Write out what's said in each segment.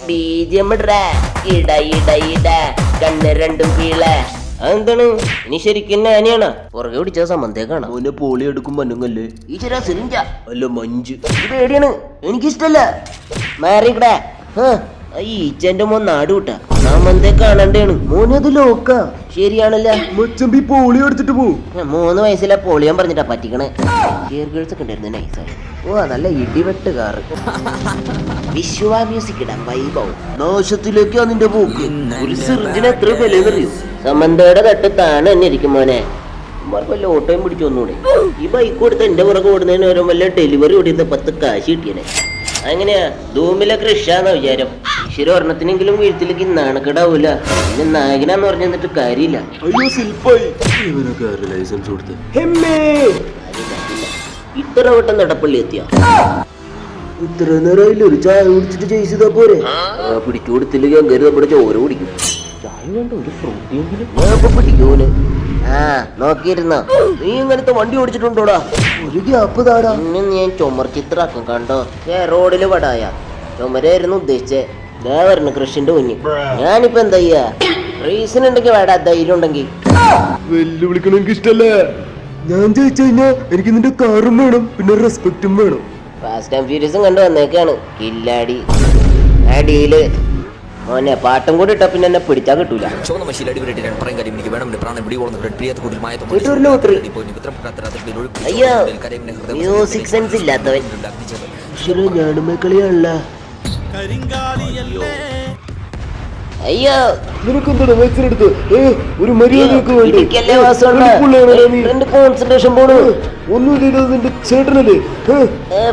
ബീജം ഇട ഇട ഇട കണ്ണ് രണ്ടും കീഴ. അതെന്താണ്? ഇനി ശരിക്കും ഞാനെയാണ് പുറകെ പിടിച്ച സമ്മന്തേക്കാണ്. മോനെ പോളി എടുക്കും മണ്ണുങ്ങല്ലേ. ഈശ്വര സിറിഞ്ച അല്ല മഞ്ച്. പേടിയാണ്, എനിക്കിഷ്ടല്ല. മാറിക്കട. ഈച്ചന്റെ മോൻ നാട് വിട്ട സമ്മന്തേ കാണണ്ടാണ്. മോനത് ലോക്ക ശരിയാണല്ല. മച്ചമ്പി പോളി എടുത്തിട്ട് പോ. 3 വയസ്സിലെ പോളിയാൻ പറഞ്ഞിട്ടാ പറ്റിക്കണേ. ഗേൾസ് ഒക്കെ ഉണ്ടായിരുന്നു നൈസായി. ഓ നല്ല ഇടിവെട്ട് കാറ്. വിശ്വ മ്യൂസിക് ഇടാം വൈബാവും. നാശത്തിലേക്കാ നിന്റെ പോക്ക്. ഒരു സിറിഞ്ചിന് എത്ര വിലയെന്നറിയോ? സമന്തയുടെ തട്ട് താണെ തന്നെ ഇരിക്കും മോനെ. വല്ല ഓട്ടോയും പിടിച്ചു വന്നൂടെ? ഈ ബൈക്ക് കൊടുത്ത് എന്റെ പുറകെ ഓടുന്നതിന് ഓരോ വല്ല ഡെലിവറി ഓടിയത് 10 കാശ് കിട്ടിയനെ. അങ്ങനെയാ ധൂമിലെ കൃഷിയാന്ന വിചാരം. ഈശ്വര ഒരെണ്ണത്തിനെങ്കിലും വീഴ്ത്തിലേക്ക് നാണക്കെടാവൂല. പിന്നെ നായകനാന്ന് പറഞ്ഞു തന്നിട്ട് കാര്യമില്ല. അയ്യോ ശില്പായി ലൈസൻസ് കൊടുത്ത് ഇത്ര വട്ടം നടപ്പള്ളി എത്തിയ ഇത്ര നേരമായില്ല. ഒരു ചായ കുടിച്ചിട്ട് ചെയ്താ പോരെ. പിടിച്ചു കൊടുത്തില്ലെങ്കിൽ അങ്ങനെ നമ്മുടെ ചോര കുടിക്കും. ചായ വേണ്ട, ഒരു ഫ്രൂട്ടിയെങ്കിലും പിടിക്കൂന്. നോക്കിയിരുന്നോ? നീ ഇങ്ങനത്തെ വണ്ടി ഓടിച്ചിട്ടുണ്ടോടാ? ഒരു ഗ്യാപ്പ് താടാ. ഇന്ന് ഞാൻ ചുമർ ചിത്രാക്കും കണ്ടോ? റോഡില് പടായ ചുമരായിരുന്നു ഉദ്ദേശിച്ചേ. ദേ പറഞ്ഞു കൃഷിന്റെ കുഞ്ഞ്. ഞാനിപ്പോ എന്താ ചെയ്യാ? റീസൺ ഉണ്ടെങ്കിൽ വേടാ, ധൈര്യം ഉണ്ടെങ്കിൽ. വെല്ലുവിളിക്കണം എനിക്ക് ഇഷ്ടല്ലേ. ഞാൻ ജയിച്ചു കഴിഞ്ഞാ എനിക്ക് നിന്റെ കാറും വേണം, പിന്നെ റെസ്പെക്റ്റും വേണം. ഫാസ്റ്റ് ആൻഡ് ഫ്യൂരിയസും കണ്ടു വന്നേക്കാണ്. കില്ലാടി അടിയില് മോനെ പാട്ടും കൂടി ഇട്ടാ പിന്നെ എന്നെ പിടിച്ചാ കിട്ടൂല. അയ്യോ മ്യൂസിക് സെൻസ് ഇല്ലാത്തവൻ. ഞാനുമേ കളിയാണല്ല. അയ്യോ നിനക്കെന്താ വെച്ചെടുത്ത് ഒരു മര്യാദക്ക് കോൺസെൻട്രേഷൻ പോണു. ഒന്നുമില്ല നിന്റെ ചേട്ടനല്ലേ.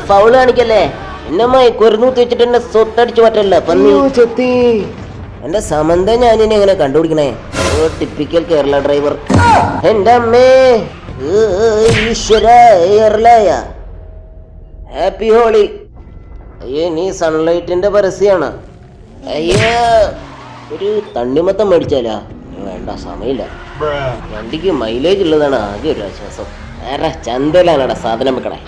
ഫൗള് കാണിക്കല്ലേ? എന്നെ മയക്കുരുന്ന് വെച്ചിട്ട് എന്നെ സ്വത്തടിച്ചു പറ്റല്ല പന്നി ചെത്തി. എന്റെ സമന്ത ഞാനിനെ എങ്ങനെ കണ്ടുപിടിക്കണേ? Typical Kerala driver. എന്റെ അമ്മേ ഈശ്വര എയർലായ ഹാപ്പി ഹോളി. അയ്യോ നീ സൺലൈറ്റിന്റെ പരസ്യാണ്. അയ്യോ ഒരു തണ്ണിമത്തം മേടിച്ചാലാ? വേണ്ട, സമയമില്ല. വണ്ടിക്ക് മൈലേജ് ഉള്ളതാണ് ആകെ ഒരു ആശ്വാസം. ചന്തയിലാണടാ സാധനം വെക്കണേ.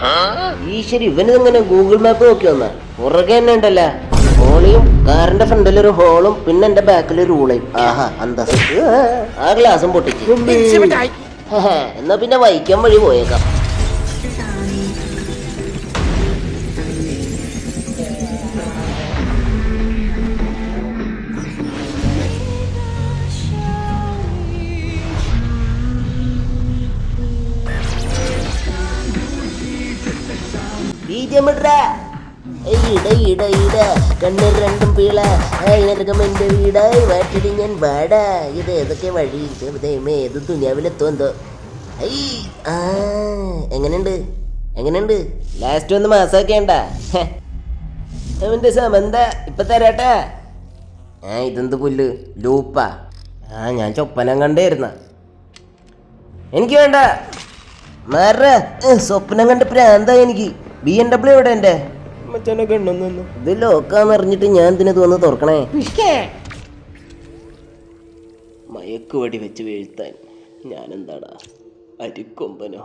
ഈശ്വരി ഇവനിതെങ്ങനെ ഗൂഗിൾ മാപ്പ് നോക്കി വന്ന പുറകെ തന്നെ ഉണ്ടല്ല. ഹോളിയും കാറിന്റെ ഫ്രണ്ടിലൊരു ഹോളും പിന്നെ എന്റെ ബാക്കിലൊരു ഊളയും. ആഹാ അന്തസ്. ആ ഗ്ലാസും പൊട്ടിച്ച്. എന്നാ പിന്നെ വൈക്കം വഴി പോയേക്കാം. ഇട ഇട ഇട കണ്ണ് രണ്ടും പീള. അതിനകം എന്റെ വീടായി വാട്ടിടി ഞാൻ വാടാ. ഇത് ഏതൊക്കെ വഴി? ഏത് തുനിയാവിലെത്തുമെന്തോ. എങ്ങനെയുണ്ട് എങ്ങനെയുണ്ട്? ലാസ്റ്റ് ഒന്ന് മാസാക്കേണ്ട അവന്റെ സമന്ത ഇപ്പൊ തരാട്ടാ. ഇതെന്ത് പുല്ല് ലൂപ്പാ? ഞാൻ ചൊപ്പനം കണ്ടായിരുന്ന. എനിക്ക് വേണ്ട. മാറ സ്വപ്നം കണ്ട് പ്രാന്തായി എനിക്ക്. BMW എവിടെ? എന്റെ ഇത് ലോക്കാന്ന് അറിഞ്ഞിട്ട് ഞാൻ ഇതിനെ തോന്നുന്നു തുറക്കണേ. മയക്കുവടി വെച്ച് വീഴ്ത്താൻ ഞാനെന്താടാ അരിക്കൊമ്പനോ?